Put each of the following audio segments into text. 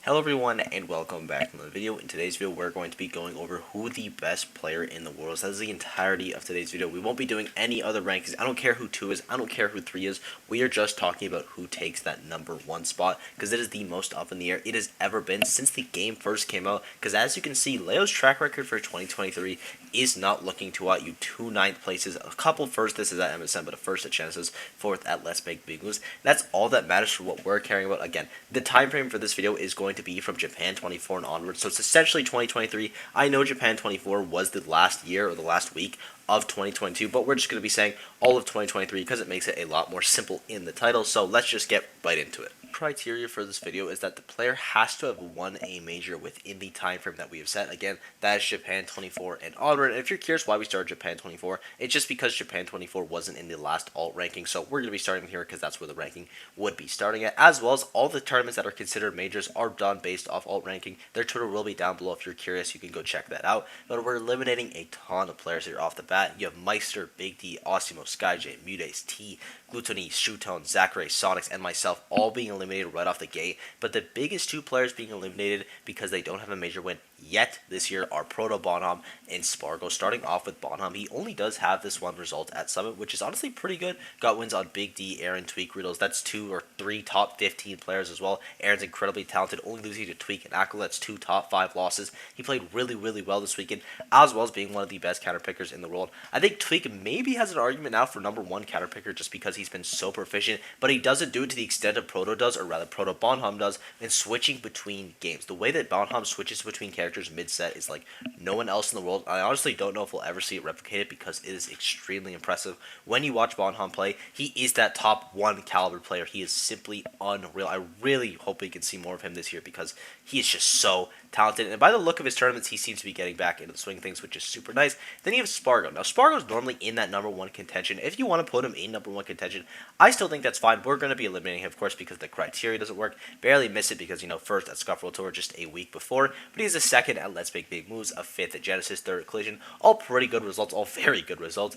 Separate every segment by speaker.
Speaker 1: Hello everyone and welcome back to another video. In today's video we're going to be going over who the best player in the world is. That is the entirety of today's video. We won't be doing any other rankings. I don't care who 2 is, I don't care who 3 is. We are just talking about who takes that number 1 spot because it is the most up in the air it has ever been since the game first came out. Because as you can see, Leo's track record for 2023 is not looking too hot. You 2 9th places, a couple first, this is at MSN, but a first at Genesis, 4th at Let's Make Big Moves. That's all that matters for what we're caring about. Again, the time frame for this video is going to be from Japan 24 and onwards, so it's essentially 2023. I know Japan 24 was the last year or the last week of 2022, but we're just going to be saying all of 2023 because it makes it a lot more simple in the title, so let's just get right into it. Criteria for this video is that the player has to have won a major within the time frame that we have set. Again, that is Japan 24 and onward. And if you're curious why we started Japan 24, it's just because Japan 24 wasn't in the last alt ranking, so we're going to be starting here because that's where the ranking would be starting at, as well as all the tournaments that are considered majors are done based off alt ranking. Their Twitter will be down below. If you're curious, you can go check that out. But we're eliminating a ton of players here off the bat. You have Meister, Big D, Osimo, SkyJ, Mudace, T, Glutoni, Shootone, Zachary, Sonics, and myself all being eliminated right off the gate. But the biggest 2 players being eliminated because they don't have a major win yet this year are ProtoBanham and Spargo. Starting off with Bonham, he only does have this one result at Summit, which is honestly pretty good. Got wins on Big D, Aaron, Tweek, Riddles. That's 2 or 3 top 15 players as well. Aaron's incredibly talented, only losing to Tweek and Akko. That's 2 top 5 losses. He played really well this weekend, as well as being one of the best counter pickers in the world. I think Tweek maybe has an argument now for number 1 counter picker just because he's been so proficient, but he doesn't do it to the extent of Proto does, or rather ProtoBanham does, in switching between games. The way that Bonham switches between characters mid-set is like no one else in the world. I honestly don't know if we'll ever see it replicated because it is extremely impressive. When you watch Bonham play, he is that top 1 caliber player. He is simply unreal. I really hope we can see more of him this year because he is just so talented. And by the look of his tournaments, he seems to be getting back into the swing of things, which is super nice. Then you have Spargo. Now, Spargo's normally in that number 1 contention. If you want to put him in number 1 contention, I still think that's fine. We're going to be eliminating him, of course, because the criteria doesn't work. Barely miss it because, first at Scuff World Tour just a week before, but he's a 2nd at Let's Make Big Moves, a 5th at Genesis, 3rd at Collision. All pretty good results, all very good results.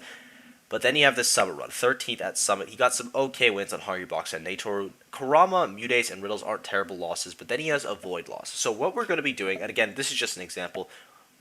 Speaker 1: But then you have this Summit run, 13th at Summit. He got some okay wins on Hungry Box and Natoru. Kurama, Mudace, and Riddles aren't terrible losses, but then he has a Void loss. So what we're going to be doing, and again, this is just an example,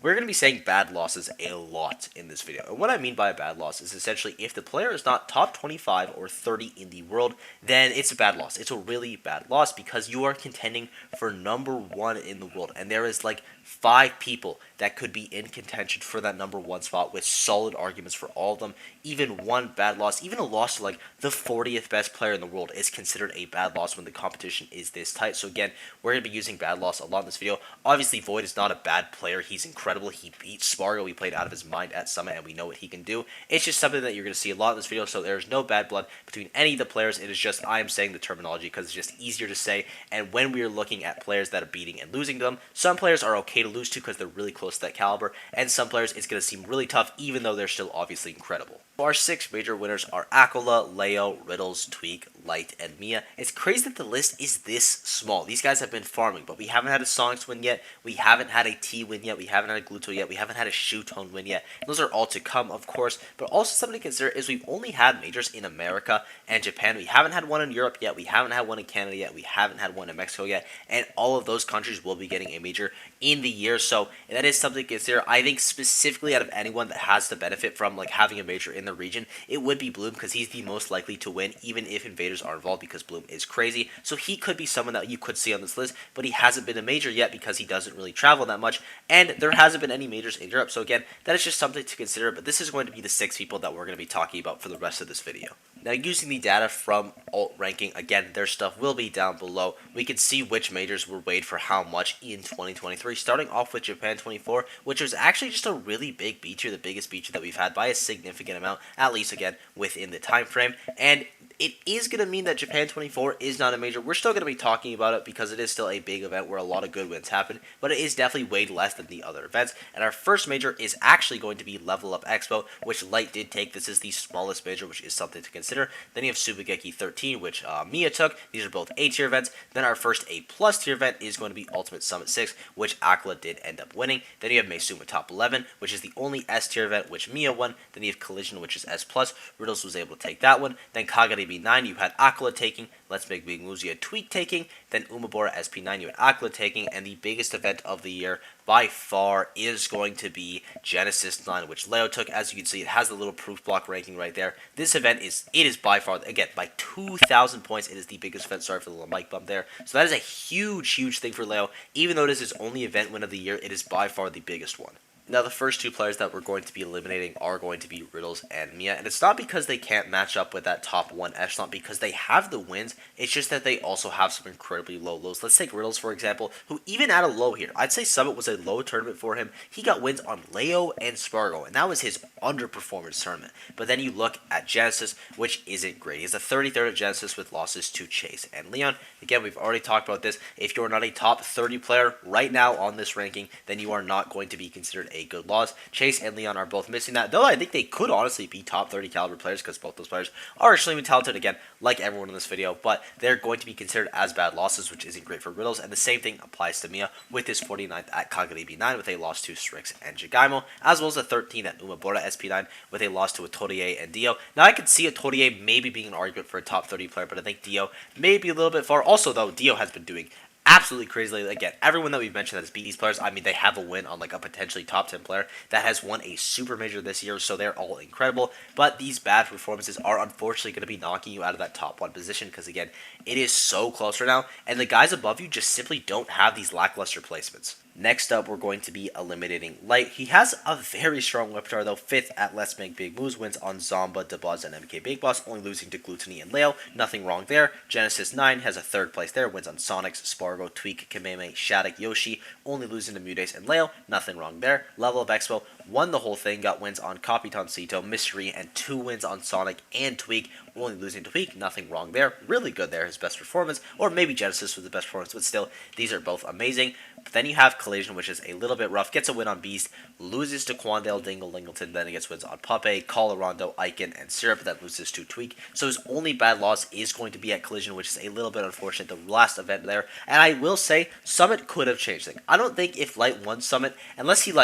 Speaker 1: we're going to be saying bad losses a lot in this video. And what I mean by a bad loss is essentially if the player is not top 25 or 30 in the world, then it's a bad loss. It's a really bad loss because you are contending for number 1 in the world. And there is like 5 people that could be in contention for that number 1 spot with solid arguments for all of them. Even one bad loss, even a loss to like the 40th best player in the world is considered a bad loss when the competition is this tight. So again, we're going to be using bad loss a lot in this video. Obviously, Void is not a bad player. He's incredible. He beat Spargo. He played out of his mind at Summit, and we know what he can do. It's just something that you're going to see a lot in this video, so there's no bad blood between any of the players. It is just I am saying the terminology because it's just easier to say, and when we are looking at players that are beating and losing to them, some players are okay to lose to because they're really close to that caliber, and some players it's going to seem really tough even though they're still obviously incredible. Our 6 major winners are Akola, Leo, Riddles, Tweek, Light, and Mia. It's crazy that the list is this small. These guys have been farming, but we haven't had a Sonics win yet. We haven't had a T win yet. We haven't had a Gluto yet. We haven't had a Shootone win yet. Those are all to come, of course. But also something to consider is we've only had majors in America and Japan. We haven't had one in Europe yet. We haven't had one in Canada yet. We haven't had one in Mexico yet. And all of those countries will be getting a major in the year. So that is something to consider. I think specifically out of anyone that has to benefit from like having a major in the region, it would be Bloom because he's the most likely to win even if invaders are involved because Bloom is crazy. So he could be someone that you could see on this list, but he hasn't been a major yet because he doesn't really travel that much, and there hasn't been any majors in Europe. So again, that is just something to consider, but this is going to be the 6 people that we're going to be talking about for the rest of this video. Now, using the data from alt ranking, again, their stuff will be down below. We can see which majors were weighed for how much in 2023, starting off with Japan 24, which was actually just a really big beat tier, the biggest beat tier that we've had by a significant amount, at least, again, within the time frame. And it is going to mean that Japan 24 is not a major. We're still going to be talking about it because it is still a big event where a lot of good wins happen, but it is definitely weighed less than the other events. And our first major is actually going to be Level Up Expo, which Light did take. This is the smallest major, which is something to consider. Then you have Subageki 13, which Mia took. These are both A tier events. Then our first A plus tier event is going to be Ultimate Summit 6, which Akla did end up winning. Then you have Meisuma Top 11, which is the only S tier event, which Mia won. Then you have Collision, which is S plus. Riddles was able to take that one. Then Kagari B9, you had Aquila taking. Let's Make Big Moves, you had Tweek taking. Then Umabora SP9, you had Aquila taking. And the biggest event of the year by far is going to be Genesis 9, which Leo took. As you can see, it has the little proof block ranking right there. This event is by far, again, by 2,000 points, it is the biggest event. Sorry for the little mic bump there. So that is a huge thing for Leo. Even though it is his only event win of the year, it is by far the biggest one. Now, the first two players that we're going to be eliminating are going to be Riddles and Mia, and it's not because they can't match up with that top 1 echelon, because they have the wins, it's just that they also have some incredibly low lows. Let's take Riddles, for example, who even at a low here, I'd say Summit was a low tournament for him. He got wins on Leo and Spargo, and that was his underperformance tournament. But then you look at Genesis, which isn't great. He has a 33rd at Genesis with losses to Chase and Leon. Again, we've already talked about this. If you're not a top 30 player right now on this ranking, then you are not going to be considered a good loss. Chase and Leon are both missing that, though I think they could honestly be top 30 caliber players because both those players are extremely talented, again, like everyone in this video, but they're going to be considered as bad losses, which isn't great for Riddles, and the same thing applies to Mia with his 49th at Kagane B9 with a loss to Strix and Jigaimo, as well as a 13th at Umabora SP9 with a loss to Atorie and Dio. Now, I could see Atorie maybe being an argument for a top 30 player, but I think Dio may be a little bit far. Also, though, Dio has been doing absolutely crazy lately. Again, everyone that we've mentioned that's beat these players, I mean, they have a win on like a potentially top 10 player that has won a super major this year, so they're all incredible. But these bad performances are unfortunately going to be knocking you out of that top 1 position because, again, it is so close right now, and the guys above you just simply don't have these lackluster placements. Next up, we're going to be eliminating Light. He has a very strong repertoire, though. 5th at Let's Make Big Moves, wins on Zomba, Dabuz, and MK Big Boss, only losing to Gluttony and Leo. Nothing wrong there. Genesis 9 has a 3rd place there, wins on Sonics, Spargo, Tweek, Kameme, Shattuck, Yoshi, only losing to Mudace and Leo. Nothing wrong there. Level of Expo, won the whole thing, got wins on Capitan Cito, Mystery, and 2 wins on Sonic and Tweek, only losing to Tweek. Nothing wrong there. Really good there, his best performance, or maybe Genesis was the best performance, but still, these are both amazing. But then you have Collision, which is a little bit rough, gets a win on Beast, loses to Quandale, Dingle, Lingleton, then he gets wins on Puppe, Colorado, Icon, and Syrup, that loses to Tweek. So his only bad loss is going to be at Collision, which is a little bit unfortunate, the last event there. And I will say, Summit could have changed things. I don't think if Light won Summit, unless he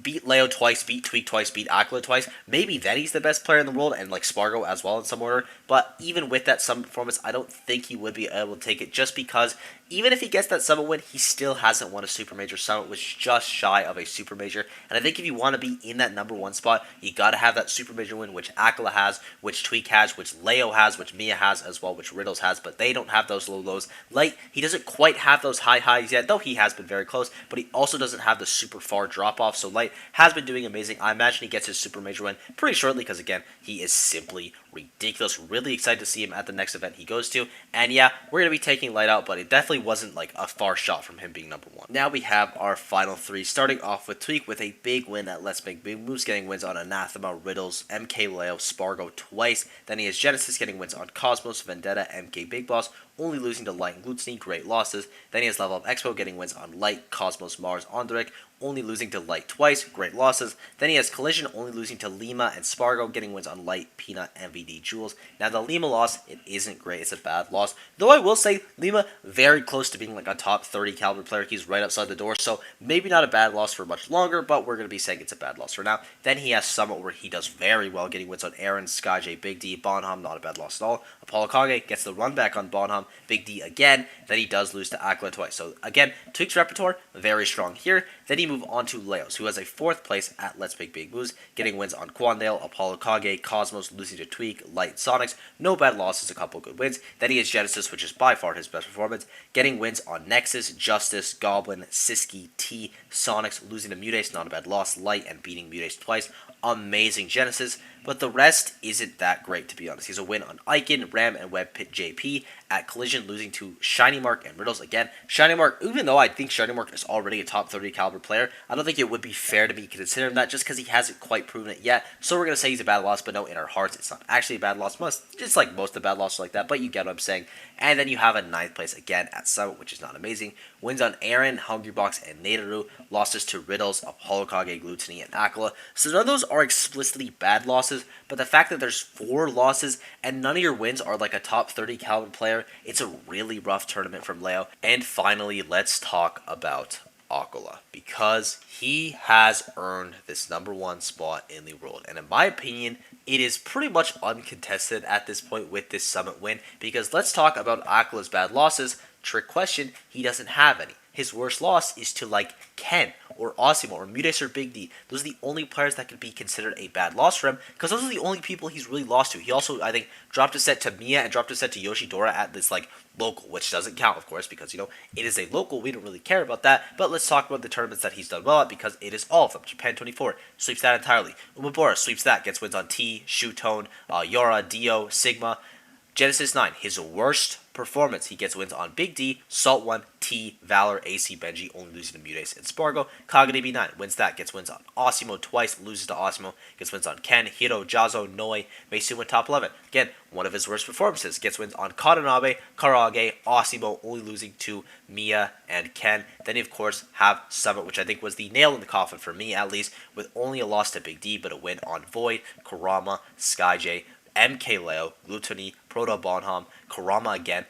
Speaker 1: beat Leo twice, beat Tweek twice, beat Aquila twice, maybe then he's the best player in the world, and Spargo as well in some order. But even with that Summit performance, I don't think he would be able to take it, just because even if he gets that Summit win, he still hasn't won a Super Major. Summit was just shy of a Super Major, and I think if you want to be in that number 1 spot, you got to have that Super Major win, which Aquila has, which Tweek has, which Leo has, which Mia has as well, which Riddles has, but they don't have those low lows. Light, he doesn't quite have those high highs yet, though he has been very close, but he also doesn't have the super far drop off, so Light has been doing amazing. I imagine he gets his Super Major win pretty shortly because, again, he is simply ridiculous. Really excited to see him at the next event he goes to. And yeah, we're going to be taking Light out, but it definitely wasn't like a far shot from him being number 1. Now we have our final 3, starting off with Tweek with a big win at Let's Make Big Moves, getting wins on Anathema, Riddles, MK Leo, Spargo twice. Then he has Genesis getting wins on Cosmos, Vendetta, MK Big Boss, only losing to Light and Gluttony, great losses. Then he has Level Up Expo getting wins on Light, Cosmos, Mars, Ondric, only losing to Light twice, great losses. Then he has Collision, only losing to Lima and Spargo, getting wins on Light, Peanut, MVD, Jules. Now the Lima loss, it isn't great, it's a bad loss. Though I will say, Lima, very close to being like a top 30 caliber player, he's right outside the door, so maybe not a bad loss for much longer, but we're going to be saying it's a bad loss for now. Then he has Summit, where he does very well, getting wins on Aaron, Skyj, Big D, Bonham, not a bad loss at all. Apollo Kage gets the run back on Bonham, Big D again, then he does lose to Aquila twice. So again, Tweek's repertoire, very strong here. Then you move on to Leos, who has a 4th place at Let's Make Big Moves, getting wins on Quandale, Apollo Kage, Cosmos, losing to Tweek, Light, Sonics, no bad losses, a couple good wins. Then he has Genesis, which is by far his best performance, getting wins on Nexus, Justice, Goblin, Siski, T, Sonics, losing to Mudace, not a bad loss, Light, and beating Mudace twice. Amazing Genesis, but the rest isn't that great, to be honest. He has a win on Icon, Ram, and Web Pit JP. At Collision, losing to Shiny Mark and Riddles again. Shiny Mark, even though I think Shiny Mark is already a top 30 caliber player, I don't think it would be fair to me to consider him that just because he hasn't quite proven it yet. So we're going to say he's a bad loss, but no, in our hearts, it's not actually a bad loss. Just like most of the bad losses like that, but you get what I'm saying. And then you have a 9th place again at Summit, which is not amazing. Wins on Aaron, Hungrybox, and Nadaru. Losses to Riddles, Apollo Kage, Gluttony, and Aquila. So none of those are explicitly bad losses, but the fact that there's 4 losses and none of your wins are like a top 30 caliber player, it's a really rough tournament from Leo. And finally, let's talk about Akula because he has earned this #1 spot in the world. And in my opinion, it is pretty much uncontested at this point with this Summit win because let's talk about Akula's bad losses. Trick question, he doesn't have any. His worst loss is to like Ken or Osimo or Mudes or Big D. Those are the only players that could be considered a bad loss for him because those are the only people he's really lost to. He also, I think, dropped a set to Mia and dropped a set to Yoshidora at this like local, which doesn't count, of course, because, you know, it is a local. We don't really care about that. But let's talk about the tournaments that he's done well at because it is all of them. Japan 24 sweeps that entirely. Umebura sweeps that, gets wins on T, Shootone, Yora, Dio, Sigma. Genesis 9, his worst performance. He gets wins on Big D, Salt 1, T, Valor, AC, Benji, only losing to Mudes and Spargo. Kagane B9 wins that, gets wins on Osimo twice, loses to Osimo, gets wins on Ken, Hiro, Jazo, Noi, Meisu in top 11. Again, one of his worst performances. Gets wins on Katanabe, Karage, Osimo, only losing to Mia and Ken. Then you, of course, have Summit, which I think was the nail in the coffin for me, at least, with only a loss to Big D, but a win on Void, Kurama, Skyj, MK Leo, Glutony, ProtoBanham, Kurama again,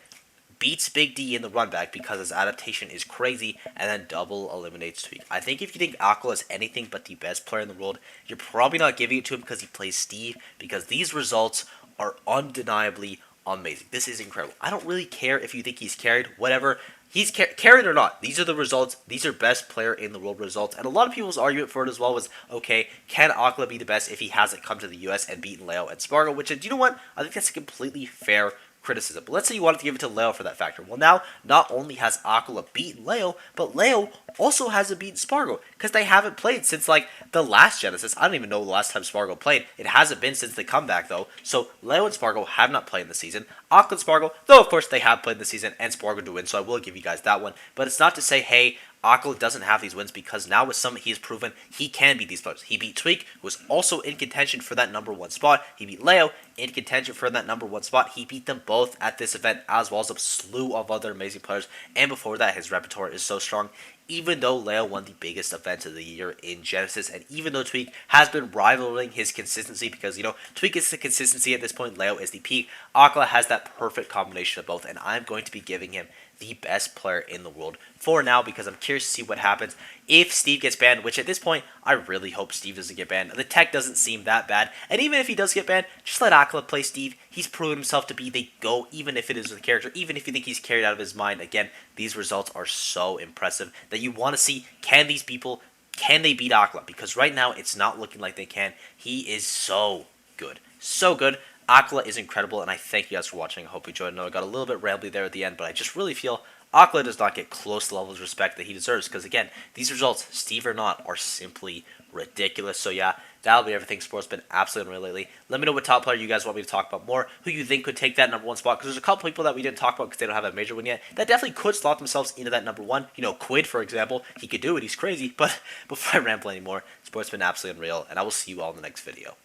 Speaker 1: beats Big D in the run back because his adaptation is crazy, and then double eliminates Tweek. I think if you think Akula is anything but the best player in the world, you're probably not giving it to him because he plays Steve, because these results are undeniably amazing. This is incredible. I don't really care if you think he's carried, whatever. He's carried or not. These are the results. These are best player in the world results. And a lot of people's argument for it as well was, okay, can Akula be the best if he hasn't come to the US and beaten Leo and Spargo? Which, you know what? I think that's a completely fair criticism. But let's say you wanted to give it to Leo for that factor. Well, now, not only has Akula beaten Leo, but Leo also hasn't beaten Spargo because they haven't played since, like, the last Genesis. I don't even know the last time Spargo played. It hasn't been since the comeback, though. So, Leo and Spargo have not played in the season. Akula and Spargo, though, of course, they have played in the season, and Spargo to win, so I will give you guys that one. But it's not to say, hey, Akula doesn't have these wins because now with Summit he has proven he can beat these players. He beat Tweek, who was also in contention for that #1 spot. He beat Leo in contention for that #1 spot. He beat them both at this event as well as a slew of other amazing players. And before that, his repertoire is so strong. Even though Leo won the biggest event of the year in Genesis, and even though Tweek has been rivaling his consistency because, you know, Tweek is the consistency at this point, Leo is the peak, Akula has that perfect combination of both, and I'm going to be giving him the best player in the world for now because I'm curious to see what happens if Steve gets banned, which at this point, I really hope Steve doesn't get banned. The tech doesn't seem that bad, and even if he does get banned, just let Akula play Steve. He's proven himself to be the GOAT, even if it is with the character, even if you think he's carried out of his mind. Again, these results are so impressive that you want to see, can these people, can they beat Akula? Because right now, it's not looking like they can. He is so good. So good. Akula is incredible, and I thank you guys for watching. I hope you enjoyed. I know I got a little bit rambly there at the end, but I just really feel Akula does not get close to the level of respect that he deserves, because again, these results, Steve or not, are simply ridiculous. So yeah, that'll be everything. Sports been absolutely unreal lately. Let me know what top player you guys want me to talk about more, who you think could take that #1 spot, because there's a couple people that we didn't talk about because they don't have a major win yet, that definitely could slot themselves into that #1. You know, Quid, for example, he could do it, he's crazy, but before I ramble anymore, sports been absolutely unreal, and I will see you all in the next video.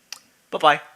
Speaker 1: Bye-bye.